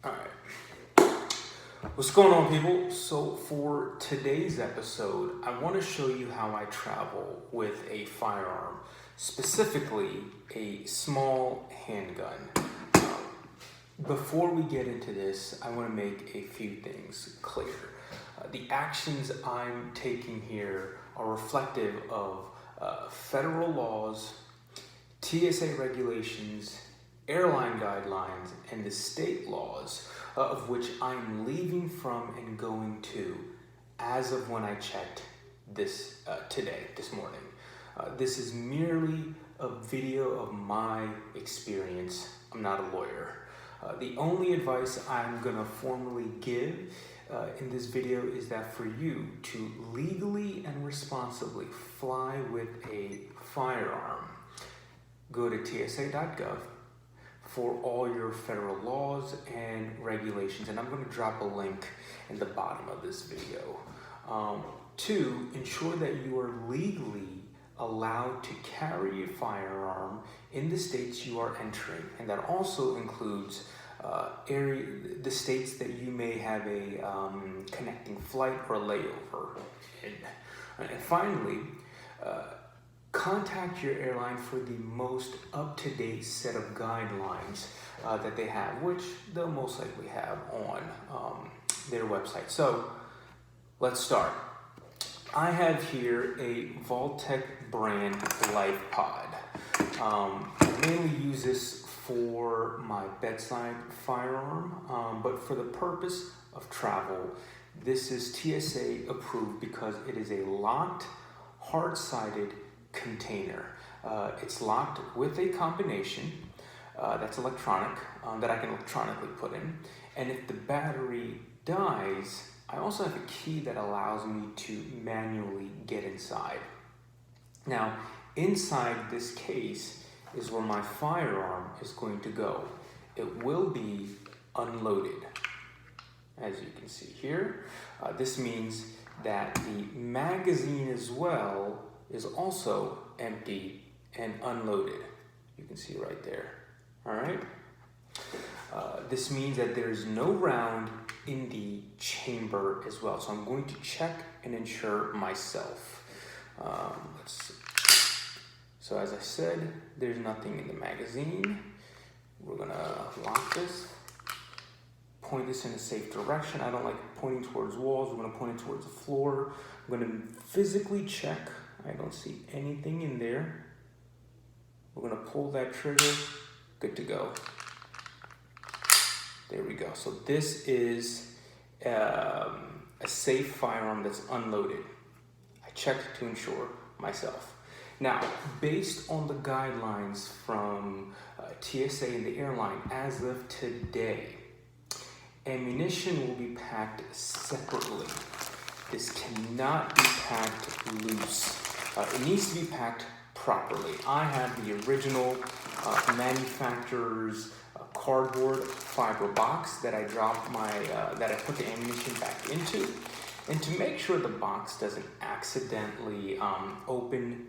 Alright, what's going on, people? So for today's episode, I want to show you how I travel with a firearm, specifically a small handgun. Before we get into this, I want to make a few things clear. The actions I'm taking here are reflective of federal laws, TSA regulations, airline guidelines, and the state laws of which I'm leaving from and going to as of when I checked this this morning. This is merely a video of my experience. I'm not a lawyer. The only advice I'm gonna formally give in this video is that for you to legally and responsibly fly with a firearm, go to tsa.gov for all your federal laws and regulations, and I'm going to drop a link in the bottom of this video. To ensure that you are legally allowed to carry a firearm in the states you are entering, and that also includes the states that you may have a connecting flight or layover in. And finally, contact your airline for the most up-to-date set of guidelines that they have, which they'll most likely have on their website. So let's start. I have here a Vaultec brand Life Pod. I mainly use this for my bedside firearm, but for the purpose of travel, this is TSA approved because it is a locked, hard-sided container. It's locked with a combination that's electronic, that I can electronically put in. And if the battery dies, I also have a key that allows me to manually get inside. Now, inside this case is where my firearm is going to go. It will be unloaded, as you can see here. This means that the magazine as well is also empty and unloaded. You can see right there. All right. This means that there's no round in the chamber as well. So I'm going to check and ensure myself. Let's see. So as I said, there's nothing in the magazine. We're gonna lock this. Point this in a safe direction. I don't like pointing towards walls. We're gonna point it towards the floor. I'm gonna physically check. I don't see anything in there. We're gonna pull that trigger. Good to go. There we go. So this is a safe firearm that's unloaded. I checked to ensure myself. Now, based on the guidelines from TSA and the airline, as of today, ammunition will be packed separately. This cannot be packed loose. It needs to be packed properly. I have the original manufacturer's cardboard fiber box that I dropped that I put the ammunition back into. And to make sure the box doesn't accidentally open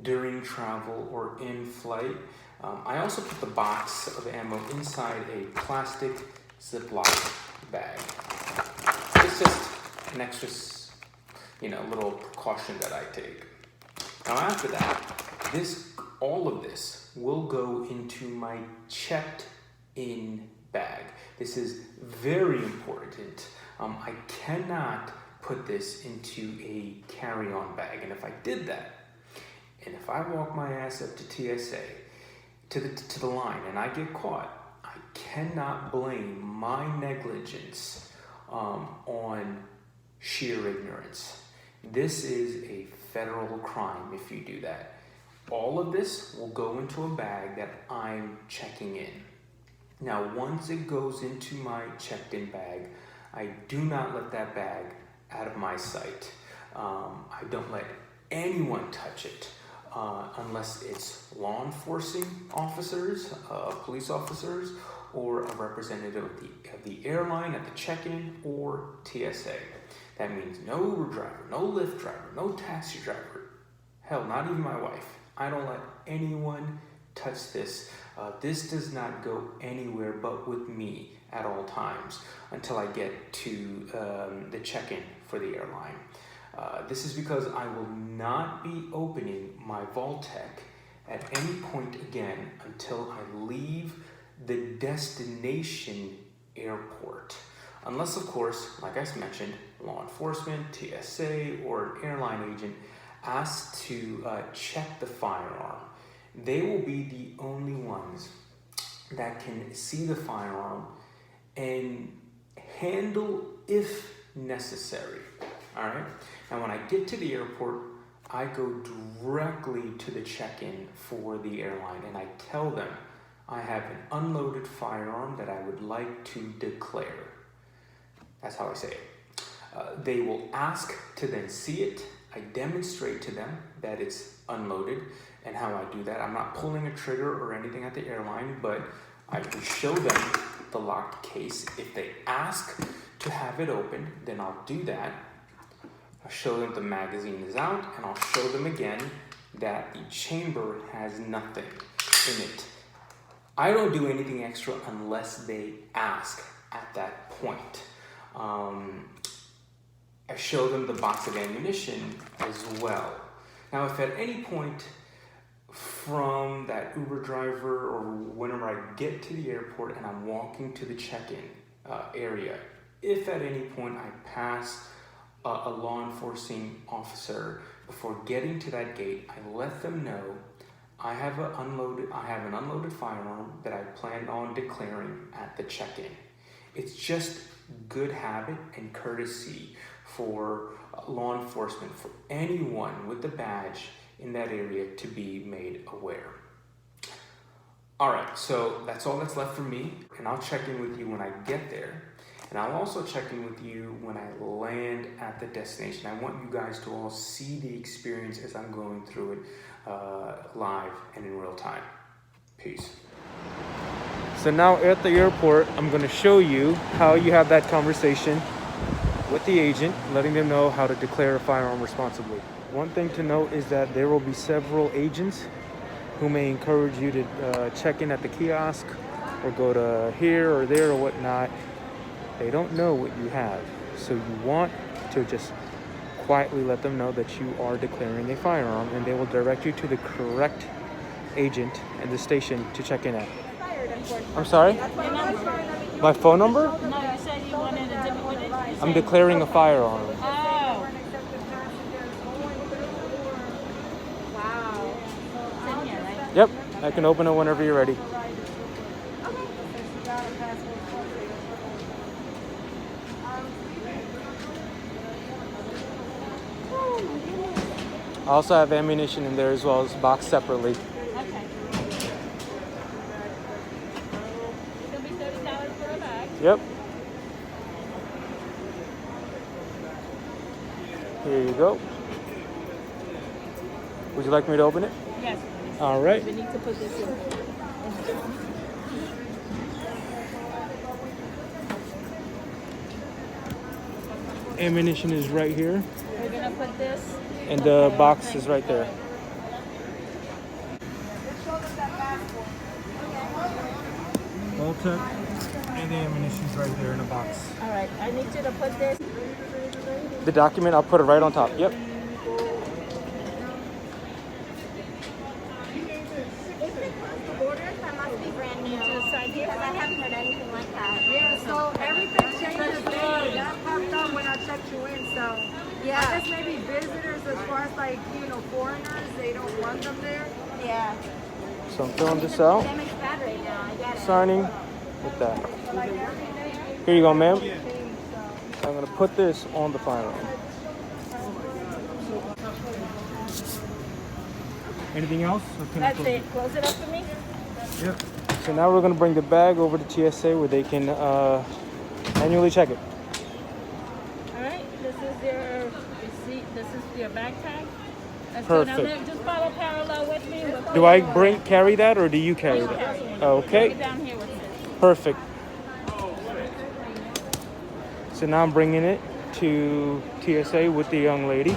during travel or in flight, I also put the box of ammo inside a plastic Ziploc bag. It's just an extra, little precaution that I take. Now after that, all of this will go into my checked-in bag. This is very important. I cannot put this into a carry-on bag, and if I did that, and if I walk my ass up to TSA, to the line, and I get caught, I cannot blame my negligence on sheer ignorance. This is a federal crime if you do that. All of this will go into a bag that I'm checking in. Now, once it goes into my checked-in bag, I do not let that bag out of my sight. I don't let anyone touch it unless it's law enforcement officers, police officers, or a representative of the airline at the check-in or TSA. That means no Uber driver, no Lyft driver, no taxi driver. Hell, not even my wife. I don't let anyone touch this This does not go anywhere but with me at all times until I get to the check-in for the airline. This is because I will not be opening my Vault-Tec at any point again until I leave the destination airport. Unless, of course, like I mentioned, law enforcement, TSA, or an airline agent asks to check the firearm. They will be the only ones that can see the firearm and handle if necessary. All right. Now, when I get to the airport, I go directly to the check-in for the airline and I tell them I have an unloaded firearm that I would like to declare. That's how I say it. They will ask to then see it. I demonstrate to them that it's unloaded and how I do that. I'm not pulling a trigger or anything at the airline, but I can show them the locked case. If they ask to have it opened, then I'll do that. I'll show them the magazine is out, and I'll show them again that the chamber has nothing in it. I don't do anything extra unless they ask at that point. I show them the box of ammunition as well. Now, if at any point from that Uber driver or whenever I get to the airport and I'm walking to the check-in area, if at any point I pass a law enforcement officer before getting to that gate, I let them know I have an unloaded firearm that I plan on declaring at the check-in. It's just good habit and courtesy for law enforcement, for anyone with the badge in that area to be made aware. All right, so that's all that's left for me, and I'll check in with you when I get there. And I'll also check in with you when I land at the destination. I want you guys to all see the experience as I'm going through it live and in real time. Peace. So now at the airport, I'm going to show you how you have that conversation with the agent, letting them know how to declare a firearm responsibly. One thing to note is that there will be several agents who may encourage you to check in at the kiosk or go to here or there or whatnot. They don't know what you have, so you want to just quietly let them know that you are declaring a firearm, and they will direct you to the correct agent in the station to check in at. I'm sorry? My phone number? No, you said you wanted a different one. I'm declaring a firearm. Oh. Wow. It's in here, right? Yep, I can open it whenever you're ready. I also have ammunition in there as well, as boxed separately. Okay. It'll be $30 for a bag. Yep. Here you go. Would you like me to open it? Yes. All right. We need to put this in. Ammunition is right here, We're gonna put this. and the box is right there. Vault-Tec, and the ammunition is right there in the box. All right. I need you to put this. The document, I'll put it right on top. Yep. Borders, that must be brand new. To sign here. Because I haven't heard anything like that. Yeah, so everything changes daily. That popped up when I checked you in, so I Yeah, guess maybe visitors, as far as like, foreigners, they don't want them there. yeah. So I'm filling this out, Damaged battery now, I get it. signing with that. Here you go, ma'am. I'm gonna put this on the firearm. Anything else? Or can I That's close it. Close it up for me. Yep. So now we're gonna bring the bag over to TSA where they can manually check it. All right. This is your receipt. This is your bag tag. Let's go down Perfect. there. Just follow parallel with me. We'll Do I carry that, or do you carry that? carry it. Okay. Get down here with this. Perfect. So now I'm bringing it to TSA with the young lady.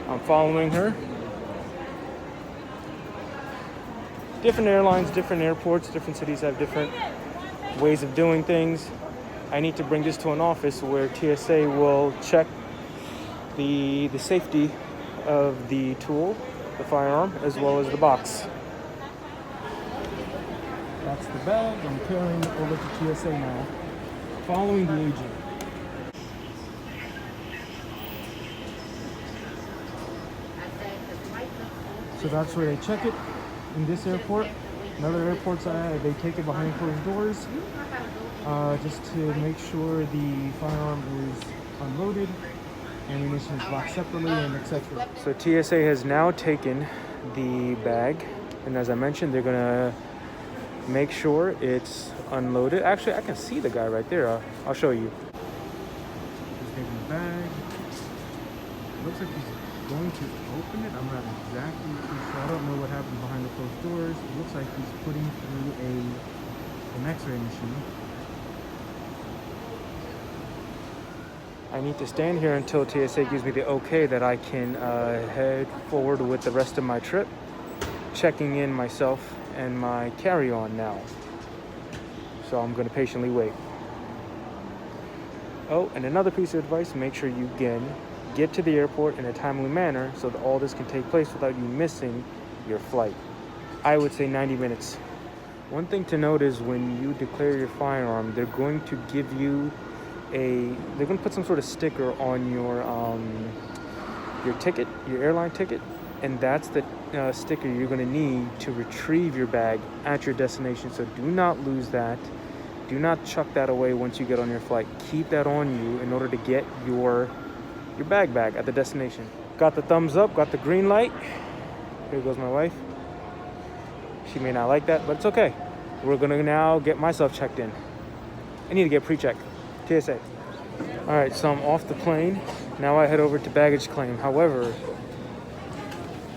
I'm following her. different airlines, different airports, different cities have different ways of doing things. I need to bring this to an office where TSA will check the safety of the tool, the firearm, as well as the box. That's the bag. I'm carrying it over to TSA now, following the agent. So that's where they check it in this airport. In other airports, they take it behind closed doors just to make sure the firearm is unloaded, ammunition is locked separately, and etc. So TSA has now taken the bag, and as I mentioned, they're gonna make sure it's unloaded. Actually, I can see the guy right there. I'll show you. He's taking the bag. Looks like he's going to open it. I'm not exactly sure. I don't know what happened behind the closed doors. It looks like he's putting through an X-ray machine. I need to stand here until TSA gives me the okay that I can head forward with the rest of my trip, checking in myself and my carry-on now. So I'm going to patiently wait. Oh, and another piece of advice, make sure you get to the airport in a timely manner so that all this can take place without you missing your flight. I would say 90 minutes. One thing to note is when you declare your firearm, they're going to give you they're going to put some sort of sticker on your ticket, your airline ticket, and that's the sticker you're going to need to retrieve your bag at your destination. So do not lose that. Do not chuck that away once you get on your flight. Keep that on you in order to get your bag back at the destination. Got the thumbs up, got the green light. Here goes my wife. She may not like that, but it's okay. We're going to now get myself checked in. I need to get pre-checked. TSA. All right, so I'm off the plane. Now I head over to baggage claim. However,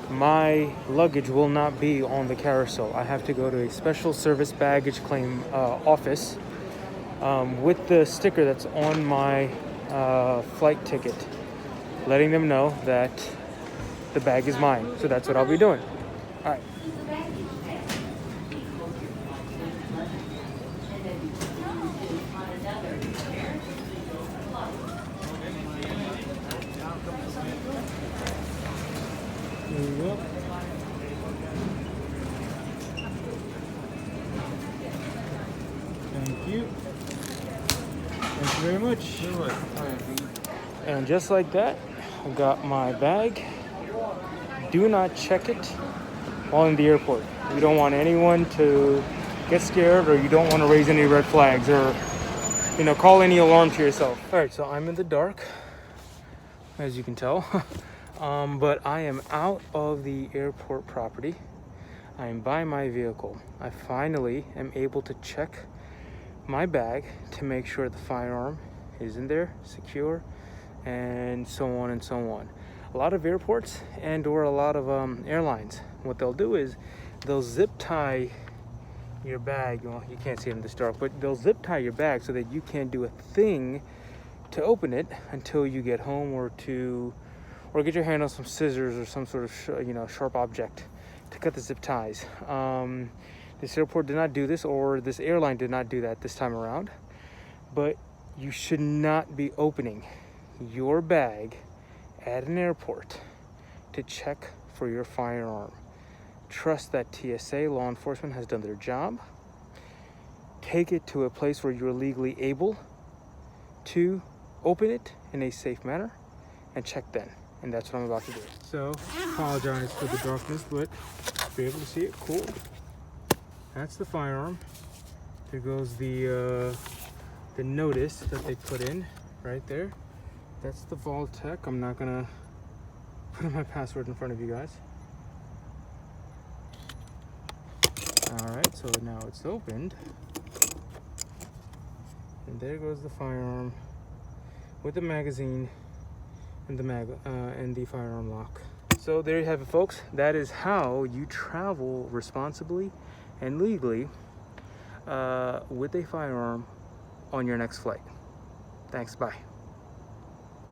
my luggage will not be on the carousel. I have to go to a special service baggage claim office with the sticker that's on my flight ticket, letting them know that the bag is mine. So that's what I'll be doing. All right. There you go. Thank you. Thank you very much. And just like that, I got my bag. Do not check it while in the airport. You don't want anyone to get scared, or you don't want to raise any red flags, or call any alarm to yourself. All right, so I'm in the dark, as you can tell. But I am out of the airport property. I am by my vehicle. I finally am able to check my bag to make sure the firearm is in there, secure, and so on and so on. A lot of airports or a lot of airlines, what they'll do is they'll zip tie your bag. Well, you can't see it in this dark, but they'll zip tie your bag so that you can't do a thing to open it until you get home, or get your hand on some scissors or some sort of sharp object to cut the zip ties. This airport did not do this, or this airline did not do that this time around. But you should not be opening your bag at an airport to check for your firearm. Trust that TSA, law enforcement, has done their job. Take it to a place where you're legally able to open it in a safe manner and check then. And that's what I'm about to do. So, apologize for the darkness, but be able to see it. Cool. That's the firearm. There goes the notice that they put in right there. That's the Vault-Tec. I'm not gonna put in my password in front of you guys. All right, so now it's opened, and there goes the firearm with the magazine and the firearm lock. So there you have it, folks. That is how you travel responsibly and legally with a firearm on your next flight. Thanks. Bye.